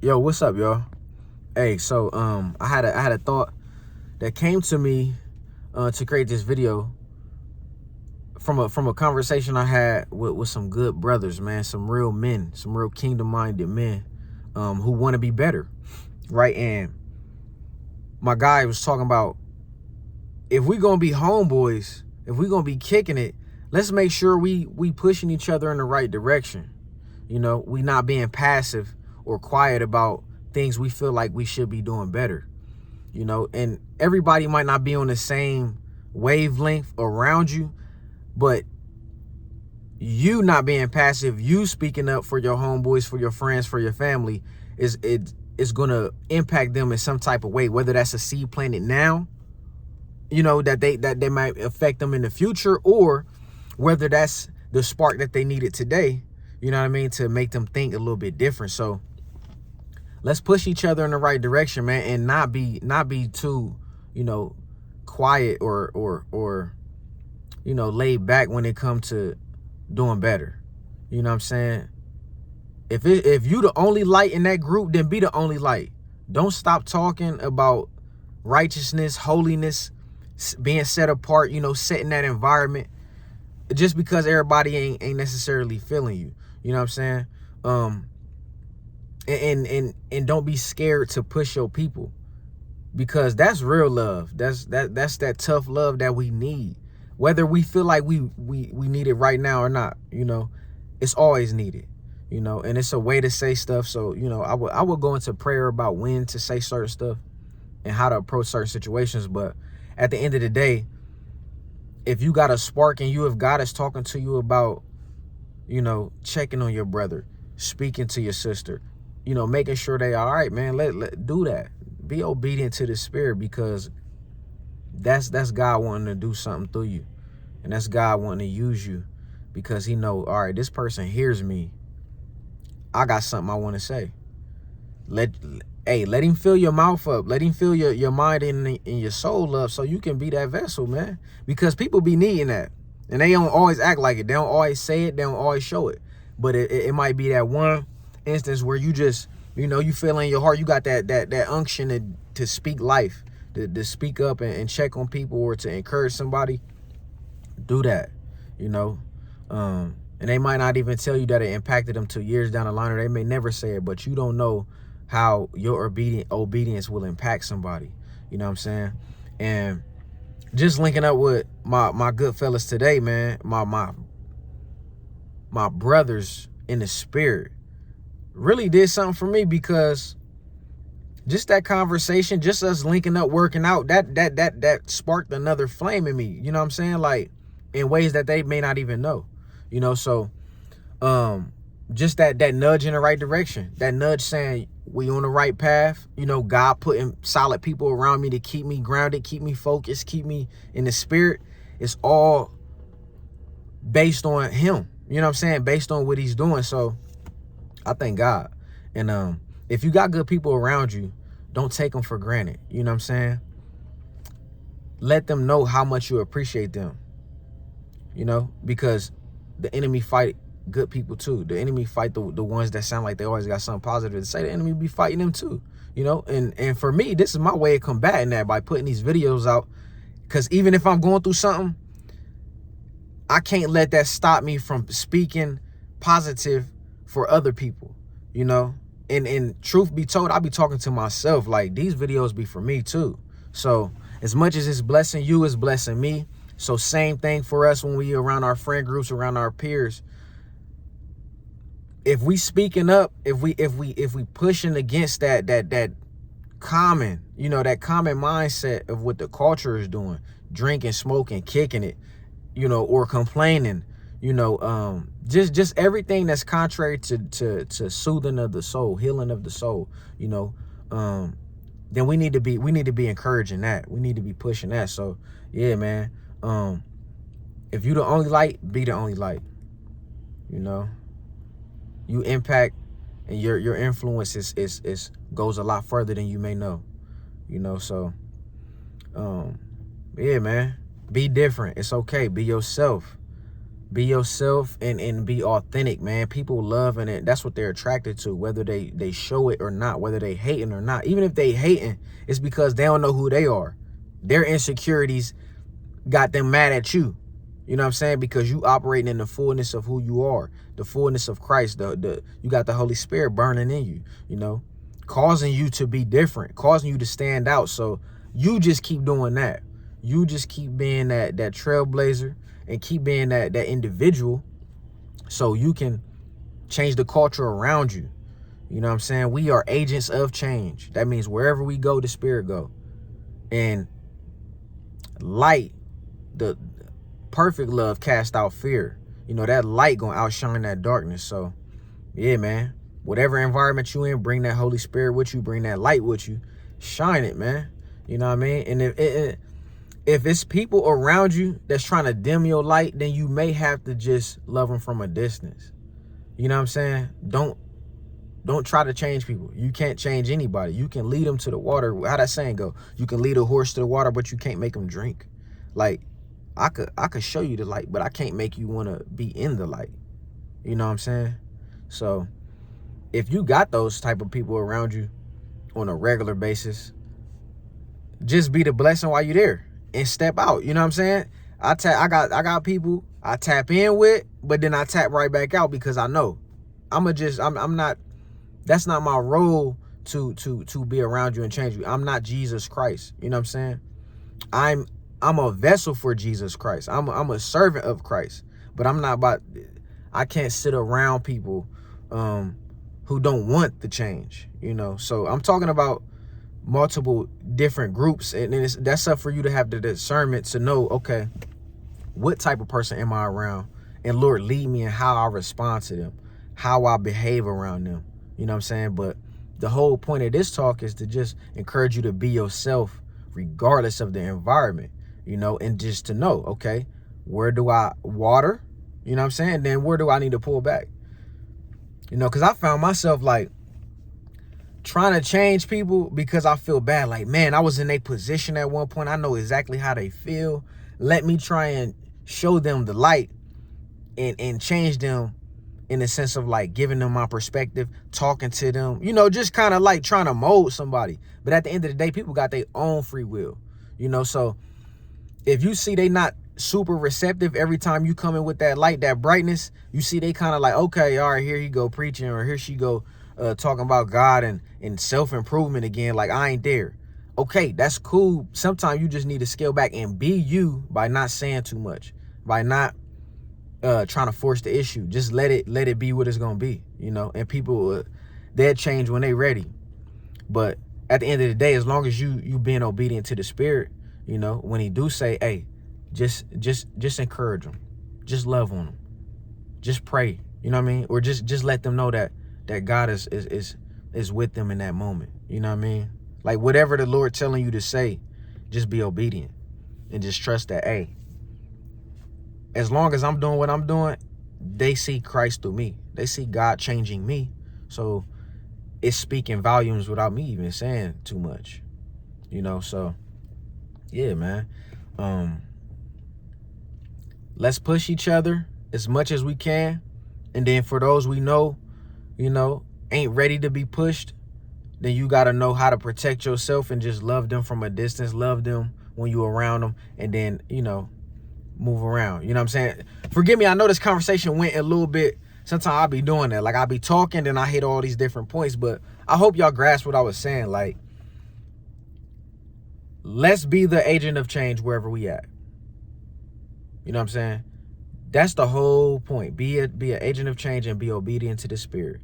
Yo, what's up, y'all? Hey, so I had a thought that came to me to create this video from a conversation I had with some good brothers, man, some real men, some real kingdom-minded men who want to be better, right? And my guy was talking about, if we gonna be homeboys, if we gonna be kicking it, let's make sure we pushing each other in the right direction. You know, we not being passive or quiet about things we feel like we should be doing better. You know, and everybody might not be on the same wavelength around you, but you not being passive, you speaking up for your homeboys, for your friends, for your family, is gonna impact them in some type of way, whether that's a seed planted now, you know, that they might affect them in the future, or whether that's the spark that they needed today, you know what I mean, to make them think a little bit different. So let's push each other in the right direction, man, and not be too, you know, quiet or you know, laid back when it comes to doing better. You know what I'm saying? If you the only light in that group, then be the only light. Don't stop talking about righteousness, holiness, being set apart, you know, setting that environment, just because everybody ain't necessarily feeling you. You know what I'm saying? And don't be scared to push your people, because that's real love. That's that tough love that we need, whether we feel like we need it right now or not. You know, it's always needed. You know, and it's a way to say stuff. So, you know, I would go into prayer about when to say certain stuff and how to approach certain situations. But at the end of the day, if you got a spark and you have God is talking to you about, you know, checking on your brother, speaking to your sister, you know, making sure they all right, man, let do that. Be obedient to the Spirit, because that's God wanting to do something through you. And that's God wanting to use you, because he know, all right, this person hears me. I got something I want to say. Let him fill your mouth up. Let him fill your mind and your soul up, so you can be that vessel, man. Because people be needing that. And they don't always act like it. They don't always say it. They don't always show it. But it might be that one instance where you just, you know, you feel in your heart, you got that unction to speak life, to speak up and check on people, or to encourage somebody. Do that, you know. And they might not even tell you that it impacted them 2 years down the line, or they may never say it, but you don't know how your obedience will impact somebody. You know what I'm saying? And just linking up with my good fellas today, man, my brothers in the spirit, really did something for me, because just that conversation, just us linking up, working out, that sparked another flame in me. You know what I'm saying? Like, in ways that they may not even know. You know, so just that nudge in the right direction, that nudge saying we on the right path. You know, God putting solid people around me to keep me grounded, keep me focused, keep me in the spirit. It's all based on him. You know what I'm saying? Based on what he's doing. So I thank God. And if you got good people around you, don't take them for granted. You know what I'm saying? Let them know how much you appreciate them. You know, because the enemy fight good people too. The enemy fight the ones that sound like they always got something positive to say. The enemy be fighting them too. You know, and for me, this is my way of combating that, by putting these videos out. Because even if I'm going through something, I can't let that stop me from speaking positive for other people. You know, and truth be told, I be talking to myself, like, these videos be for me too. So as much as it's blessing you, it's blessing me. So same thing for us when we around our friend groups, around our peers. If we speaking up, if we pushing against that common, you know, that common mindset of what the culture is doing, drinking, smoking, kicking it, you know, or complaining, you know, just everything that's contrary to soothing of the soul, healing of the soul, you know, then we need to be encouraging that. We need to be pushing that. So yeah, man. If you the only light, be the only light. You know, you impact, and your influence is goes a lot further than you may know. You know, so yeah, man, be different. It's okay. Be yourself. Be yourself and be authentic, man. People love and that's what they're attracted to, whether they show it or not, whether they hating or not. Even if they hating, it's because they don't know who they are. Their insecurities got them mad at you. You know what I'm saying? Because you operating in the fullness of who you are, the fullness of Christ. You got the Holy Spirit burning in you, you know, causing you to be different, causing you to stand out. So you just keep doing that. You just keep being that trailblazer and keep being that individual so you can change the culture around you. You know what I'm saying? We are agents of change. That means wherever we go, the Spirit go. And light, the perfect love cast out fear. You know, that light gonna outshine that darkness. So yeah, man, whatever environment you in, bring that Holy Spirit with you, bring that light with you, shine it, man. You know what I mean? And if it's people around you that's trying to dim your light, then you may have to just love them from a distance. You know what I'm saying? Don't try to change people. You can't change anybody. You can lead them to the water. How that saying go? You can lead a horse to the water, but you can't make them drink. Like, I could show you the light, but I can't make you want to be in the light. You know what I'm saying? So if you got those type of people around you on a regular basis, just be the blessing while you're there and step out. You know what I'm saying? I got people I tap in with, but then I tap right back out because I know I'm not, that's not my role to be around you and change you. I'm not Jesus Christ. You know what I'm saying? I'm a vessel for Jesus Christ. I'm a servant of Christ, but I can't sit around people who don't want the change, you know? So I'm talking about multiple different groups, and that's up for you to have the discernment to know, okay, what type of person am I around? And Lord, lead me in how I respond to them, how I behave around them. You know what I'm saying? But the whole point of this talk is to just encourage you to be yourself regardless of the environment, you know, and just to know, okay, where do I water? You know what I'm saying? Then where do I need to pull back? You know, because I found myself like trying to change people because I feel bad. Like, man, I was in a position at one point. I know exactly how they feel. Let me try and show them the light and change them in the sense of like giving them my perspective, talking to them, you know, just kind of like trying to mold somebody. But at the end of the day, people got their own free will, you know. So if you see they not super receptive every time you come in with that light, that brightness, you see they kind of like, okay, all right, here he go preaching, or here she go talking about God and self-improvement again, like I ain't there. Okay, that's cool. Sometimes you just need to scale back and be you by not saying too much, by not trying to force the issue. Just let it be what it's gonna be, you know. And people they'll change when they ready. But at the end of the day, as long as you being obedient to the Spirit, you know, when he do say, hey, just encourage them, just love on them, just pray, you know what I mean, or just let them know that God is with them in that moment. You know what I mean? Like whatever the Lord telling you to say, just be obedient and just trust that, hey, as long as I'm doing what I'm doing, they see Christ through me. They see God changing me. So it's speaking volumes without me even saying too much, you know? So yeah, man. Let's push each other as much as we can. And then for those we know, you know, ain't ready to be pushed, then you got to know how to protect yourself and just love them from a distance, love them when you around them, and then, you know, move around. You know what I'm saying? Forgive me, I know this conversation went a little bit, sometimes I'll be doing that. Like I'll be talking, then I hit all these different points, but I hope y'all grasp what I was saying. Like, let's be the agent of change wherever we at. You know what I'm saying? That's the whole point. Be an agent of change and be obedient to the Spirit.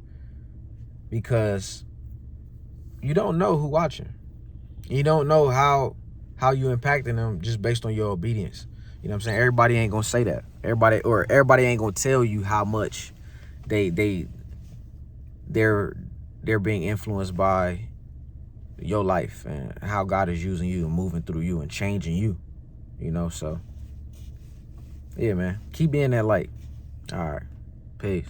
Because you don't know who watching. You don't know how you impacting them just based on your obedience. You know what I'm saying? Everybody ain't gonna say that. Everybody ain't gonna tell you how much they're being influenced by your life and how God is using you and moving through you and changing you. You know, so yeah, man. Keep being that light. All right. Peace.